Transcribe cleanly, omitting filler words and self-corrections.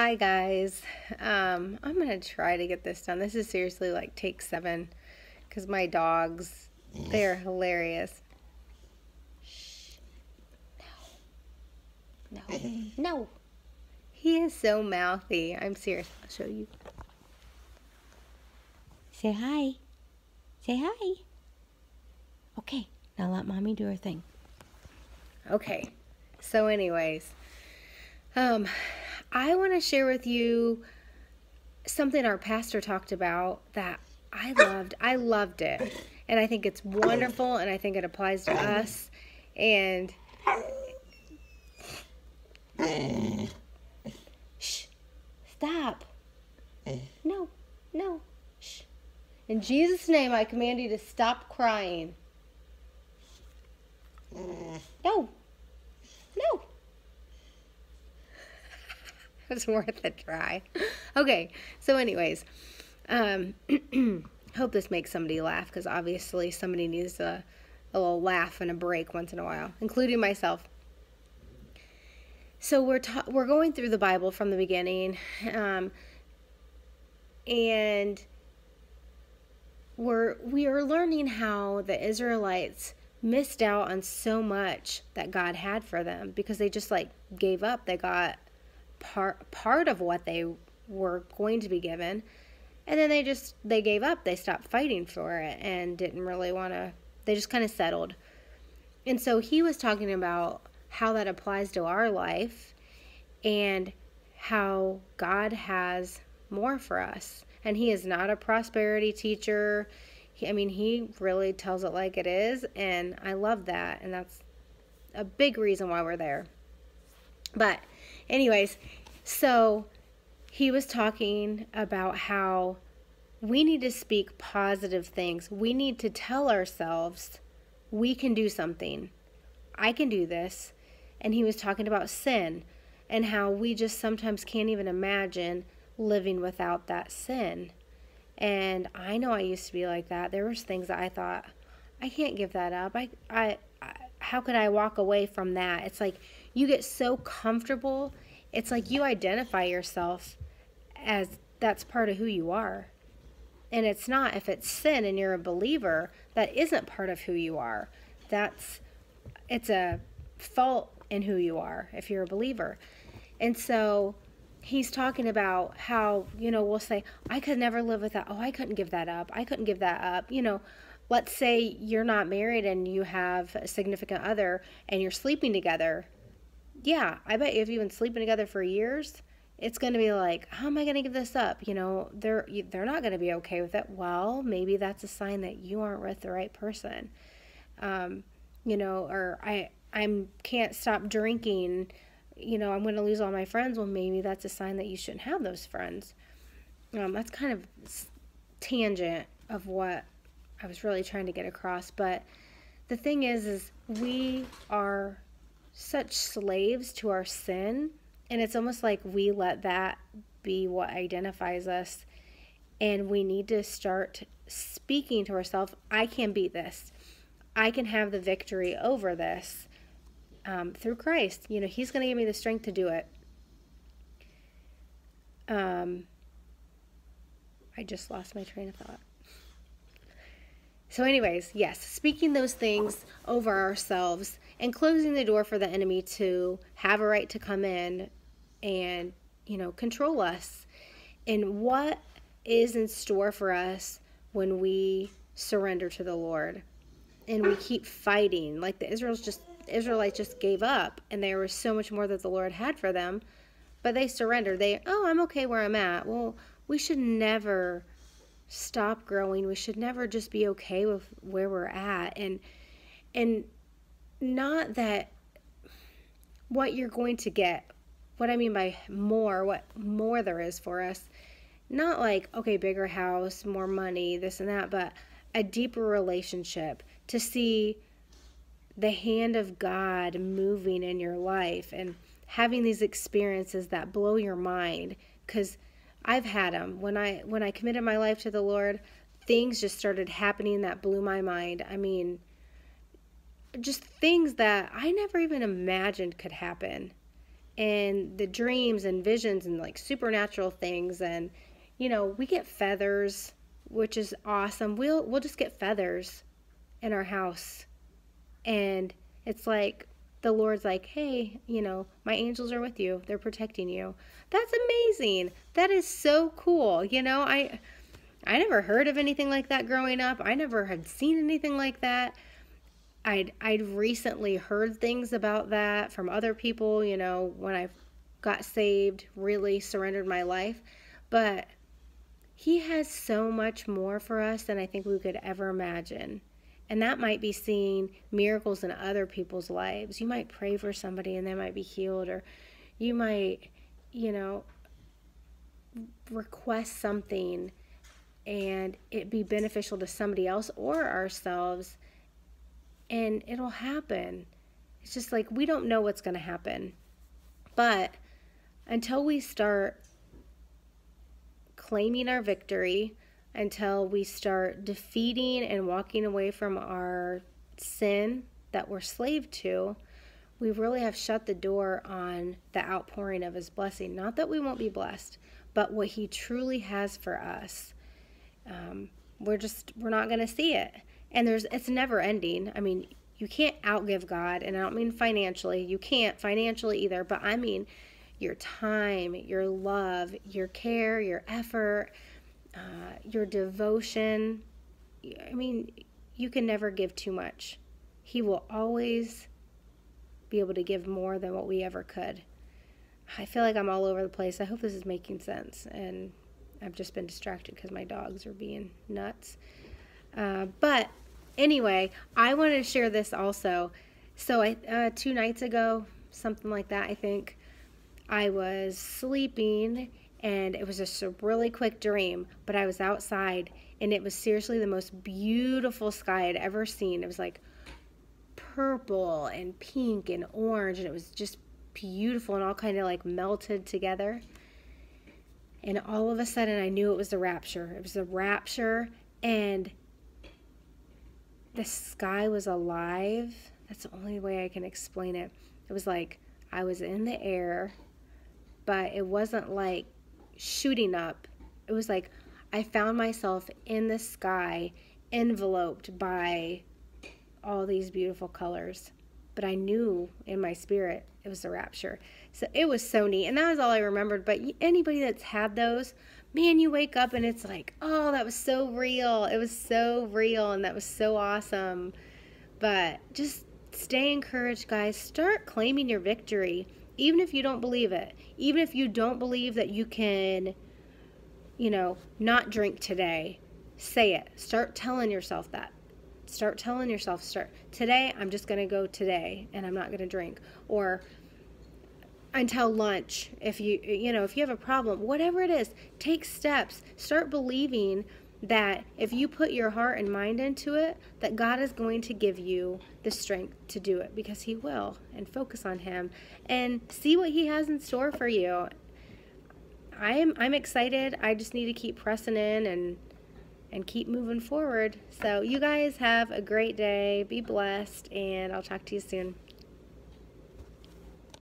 Hi guys. I'm gonna try to get this done. This is seriously like take 7 because my dogs, they're hilarious. Shh. No. No. No. He is so mouthy. I'm serious. I'll show you. Say hi. Say hi. Okay. Now let mommy do her thing. Okay. So anyways, I want to share with you something our pastor talked about that I loved. I loved it. And I think it's wonderful, and I think it applies to us. And shh, stop. No, no, shh. In Jesus' name, I command you to stop crying. No, no. It's worth a try. Okay, so anyways, hope this makes somebody laugh, because obviously somebody needs a little laugh and a break once in a while, including myself. So we're going through the Bible from the beginning, and we are learning how the Israelites missed out on so much that God had for them because they just gave up. They got part of what they were going to be given, and then they gave up. They stopped fighting for it and didn't really want to. They just kind of settled. And so he was talking about how that applies to our life and how God has more for us. And he is not a prosperity teacher. He really tells it like it is, and I love that, and that's a big reason why we're there. But anyways, so he was talking about how we need to speak positive things. We need to tell ourselves we can do something. I can do this. And he was talking about sin and how we just sometimes can't even imagine living without that sin. And I know I used to be like that. There was things that I thought, I can't give that up. How could I walk away from that? It's like you get so comfortable. It's like you identify yourself as that's part of who you are. And it's not. If it's sin and you're a believer, that isn't part of who you are. It's a fault in who you are if you're a believer. And so he's talking about how, we'll say, I could never live without, I couldn't give that up. I couldn't give that up. Let's say you're not married and you have a significant other and you're sleeping together. Yeah, I bet if you've been sleeping together for years, it's going to be like, how am I going to give this up? They're not going to be okay with it. Well, maybe that's a sign that you aren't with the right person. Or I can't stop drinking. I'm going to lose all my friends. Well, maybe that's a sign that you shouldn't have those friends. That's kind of tangent of what I was really trying to get across. But the thing is we are such slaves to our sin, and it's almost like we let that be what identifies us, and we need to start speaking to ourselves, I can beat this. I can have the victory over this through Christ. He's going to give me the strength to do it. I just lost my train of thought. So anyways, yes, speaking those things over ourselves and closing the door for the enemy to have a right to come in and, control us. And what is in store for us when we surrender to the Lord and we keep fighting. Like the Israelites just gave up, and there was so much more that the Lord had for them, but they surrendered. I'm okay where I'm at. Well, we should never stop growing. We should never just be okay with where we're at, and not that what you're going to get, what I mean by more, what more there is for us, not like, okay, bigger house, more money, this and that, but a deeper relationship, to see the hand of God moving in your life and having these experiences that blow your mind, because I've had them. When I committed my life to the Lord, things just started happening that blew my mind. Just things that I never even imagined could happen. and the dreams and visions and like supernatural things. And we get feathers, which is awesome. We'll just get feathers in our house, and it's like the Lord's like, hey, my angels are with you, they're protecting you. That's amazing. That is so cool. I never heard of anything like that growing up. I never had seen anything like that. I'd recently heard things about that from other people, when I got saved, really surrendered my life. But He has so much more for us than I think we could ever imagine. And that might be seeing miracles in other people's lives. You might pray for somebody and they might be healed, or you might, request something and it be beneficial to somebody else or ourselves, and it'll happen. It's just like we don't know what's going to happen. But until we start claiming our victory, until we start defeating and walking away from our sin that we're slave to, we really have shut the door on the outpouring of His blessing. Not that we won't be blessed, but what He truly has for us. We're not going to see it. And it's never ending. I mean, you can't outgive God, and I don't mean financially. You can't financially either, but I mean your time, your love, your care, your effort, your devotion. I mean, you can never give too much. He will always be able to give more than what we ever could. I feel like I'm all over the place. I hope this is making sense, and I've just been distracted because my dogs are being nuts. But anyway, I wanted to share this also. So 2 nights ago, something like that, I think, I was sleeping, and it was just a really quick dream, but I was outside, and it was seriously the most beautiful sky I'd ever seen. It was like purple and pink and orange, and it was just beautiful and all kind of like melted together. And all of a sudden, I knew it was the rapture. It was the rapture, and the sky was alive. That's the only way I can explain it. It was like I was in the air, but it wasn't like shooting up. It was like I found myself in the sky, enveloped by all these beautiful colors. But I knew in my spirit it was the rapture. So it was so neat. And that was all I remembered. But anybody that's had those, man, you wake up and it's like, oh, that was so real. It was so real, and that was so awesome. But just stay encouraged, guys. Start claiming your victory, even if you don't believe it. Even if you don't believe that you can, not drink today. Say it. Start telling yourself that. Start telling yourself, today I'm just going to go today and I'm not going to drink. Or until lunch, if you have a problem, whatever it is, take steps. Start believing that if you put your heart and mind into it, that God is going to give you the strength to do it, because He will. And focus on Him and see what He has in store for you. I'm excited. I just need to keep pressing in and keep moving forward. So you guys have a great day. Be blessed, and I'll talk to you soon.